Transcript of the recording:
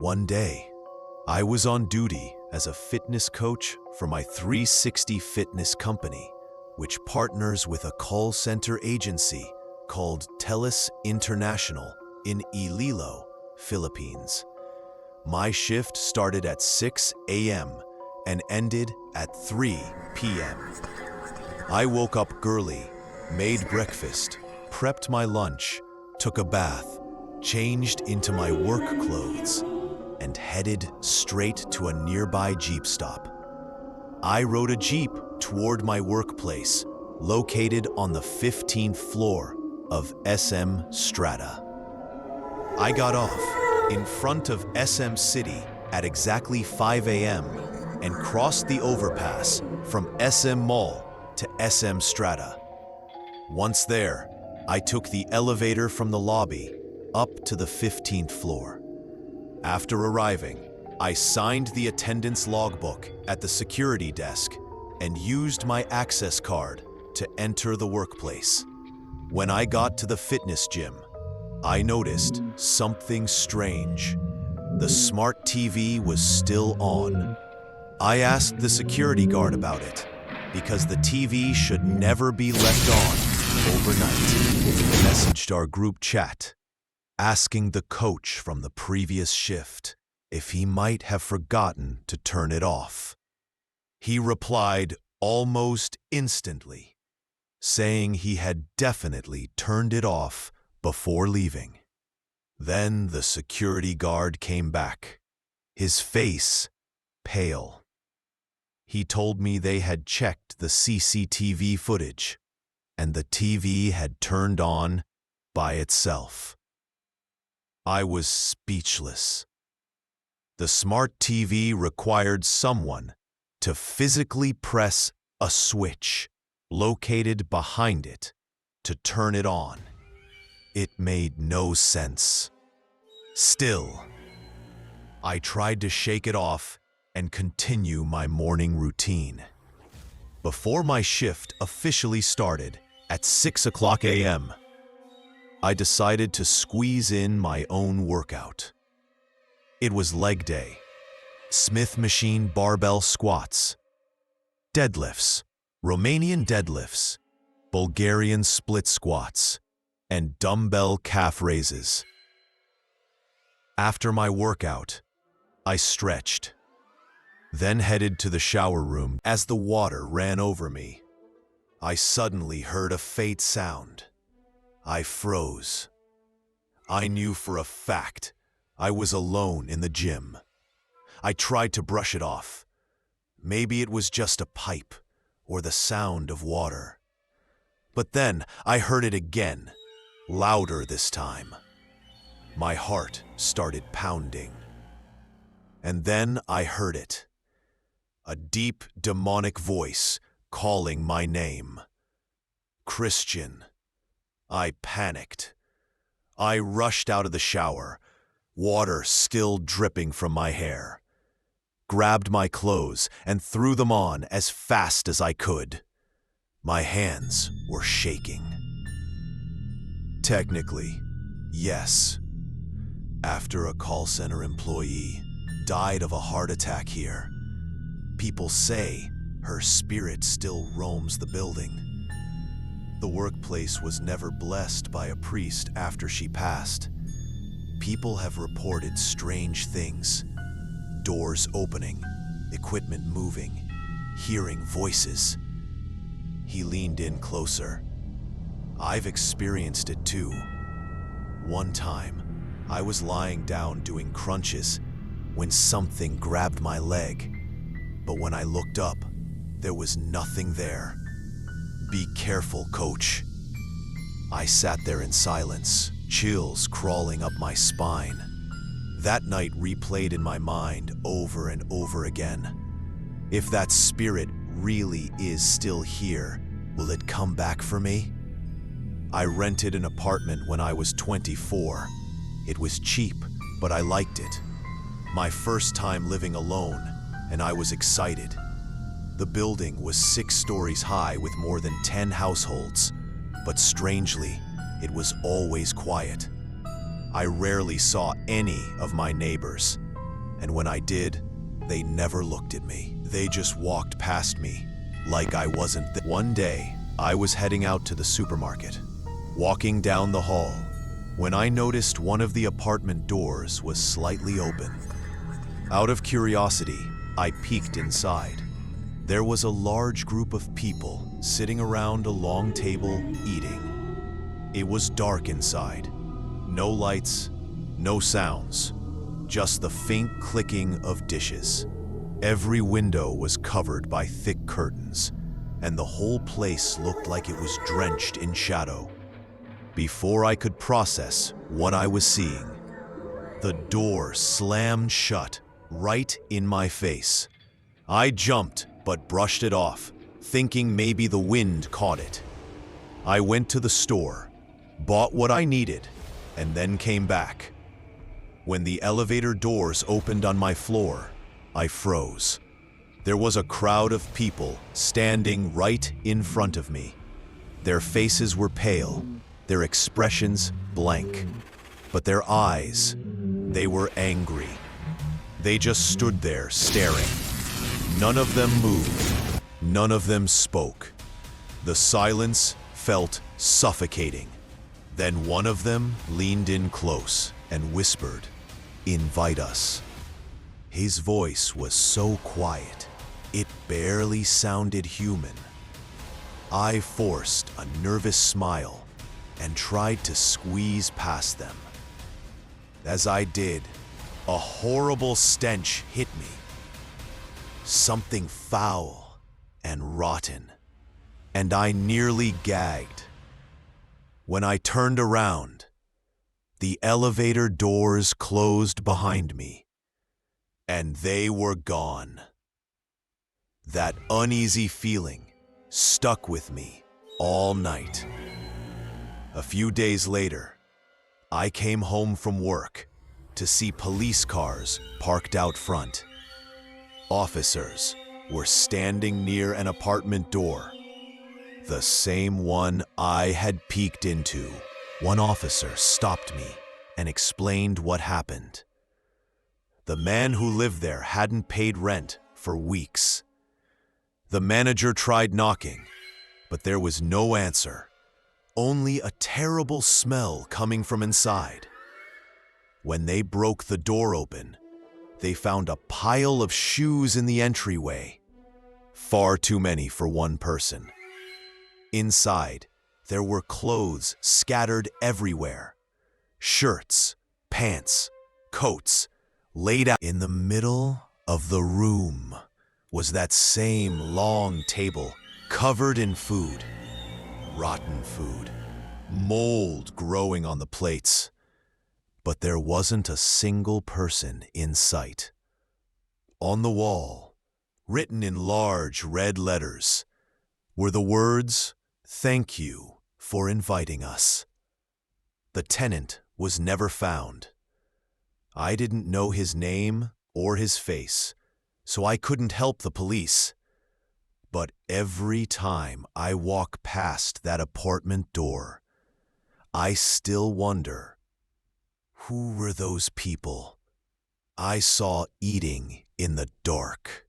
One day, I was on duty as a fitness coach for my 360 fitness company, which partners with a call center agency called Teles International in Iloilo, Philippines. My shift started at 6 a.m. and ended at 3 p.m. I woke up early, made breakfast, prepped my lunch, took a bath, changed into my work clothes, and headed straight to a nearby Jeep stop. I rode a Jeep toward my workplace, located on the 15th floor of SM Strata. I got off in front of SM City at exactly 5 a.m. and crossed the overpass from SM Mall to SM Strata. Once there, I took the elevator from the lobby up to the 15th floor. After arriving, I signed the attendance logbook at the security desk and used my access card to enter the workplace. When I got to the fitness gym, I noticed something strange. The smart TV was still on. I asked the security guard about it because the TV should never be left on overnight. He messaged our group chat, asking the coach from the previous shift if he might have forgotten to turn it off. He replied almost instantly, saying he had definitely turned it off before leaving. Then the security guard came back, his face pale. He told me they had checked the CCTV footage, and the TV had turned on by itself. I was speechless. The smart TV required someone to physically press a switch located behind it to turn it on. It made no sense. Still, I tried to shake it off and continue my morning routine. Before my shift officially started at 6 o'clock a.m., I decided to squeeze in my own workout. It was leg day, Smith machine barbell squats, deadlifts, Romanian deadlifts, Bulgarian split squats, and dumbbell calf raises. After my workout, I stretched, then headed to the shower room. As the water ran over me, I suddenly heard a faint sound. I froze. I knew for a fact I was alone in the gym. I tried to brush it off. Maybe it was just a pipe or the sound of water. But then I heard it again, louder this time. My heart started pounding. And then I heard it. A deep, demonic voice calling my name. Christian. I panicked. I rushed out of the shower, water still dripping from my hair, grabbed my clothes and threw them on as fast as I could. My hands were shaking. Technically, yes. After a call center employee died of a heart attack here, people say her spirit still roams the building. The workplace was never blessed by a priest after she passed. People have reported strange things. Doors opening, equipment moving, hearing voices. He leaned in closer. I've experienced it too. One time, I was lying down doing crunches when something grabbed my leg. But when I looked up, there was nothing there. Be careful, coach. I sat there in silence, chills crawling up my spine. That night replayed in my mind over and over again. If that spirit really is still here, will it come back for me? I rented an apartment when I was 24. It was cheap, but I liked it. My first time living alone, and I was excited. The building was 6 stories high with more than 10 households, but strangely, it was always quiet. I rarely saw any of my neighbors, And when I did, they never looked at me. They just walked past me like I wasn't there. One day, I was heading out to the supermarket, walking down the hall, when I noticed one of the apartment doors was slightly open. Out of curiosity, I peeked inside. There was a large group of people sitting around a long table eating. It was dark inside. No lights, no sounds, just the faint clicking of dishes. Every window was covered by thick curtains, and the whole place looked like it was drenched in shadow. Before I could process what I was seeing, the door slammed shut right in my face. I jumped but brushed it off, thinking maybe the wind caught it. I went to the store, bought what I needed, and then came back. When the elevator doors opened on my floor, I froze. There was a crowd of people standing right in front of me. Their faces were pale, their expressions blank, but their eyes, they were angry. They just stood there staring. None of them moved. None of them spoke. The silence felt suffocating. Then one of them leaned in close and whispered, "Invite us." His voice was so quiet, it barely sounded human. I forced a nervous smile and tried to squeeze past them. As I did, a horrible stench hit me. Something foul and rotten, and I nearly gagged. When I turned around, the elevator doors closed behind me, and they were gone. That uneasy feeling stuck with me all night. A few days later, I came home from work to see police cars parked out front. Officers were standing near an apartment door, the same one I had peeked into. One officer stopped me and explained what happened. The man who lived there hadn't paid rent for weeks. The manager tried knocking, but there was no answer, only a terrible smell coming from inside. When they broke the door open, they found a pile of shoes in the entryway. Far too many for one person. Inside, there were clothes scattered everywhere. Shirts, pants, coats, laid out. In the middle of the room was that same long table covered in food. Rotten food. Mold growing on the plates. But there wasn't a single person in sight. On the wall, written in large red letters, were the words, "Thank you for inviting us." The tenant was never found. I didn't know his name or his face, so I couldn't help the police. But every time I walk past that apartment door, I still wonder, who were those people I saw eating in the dark?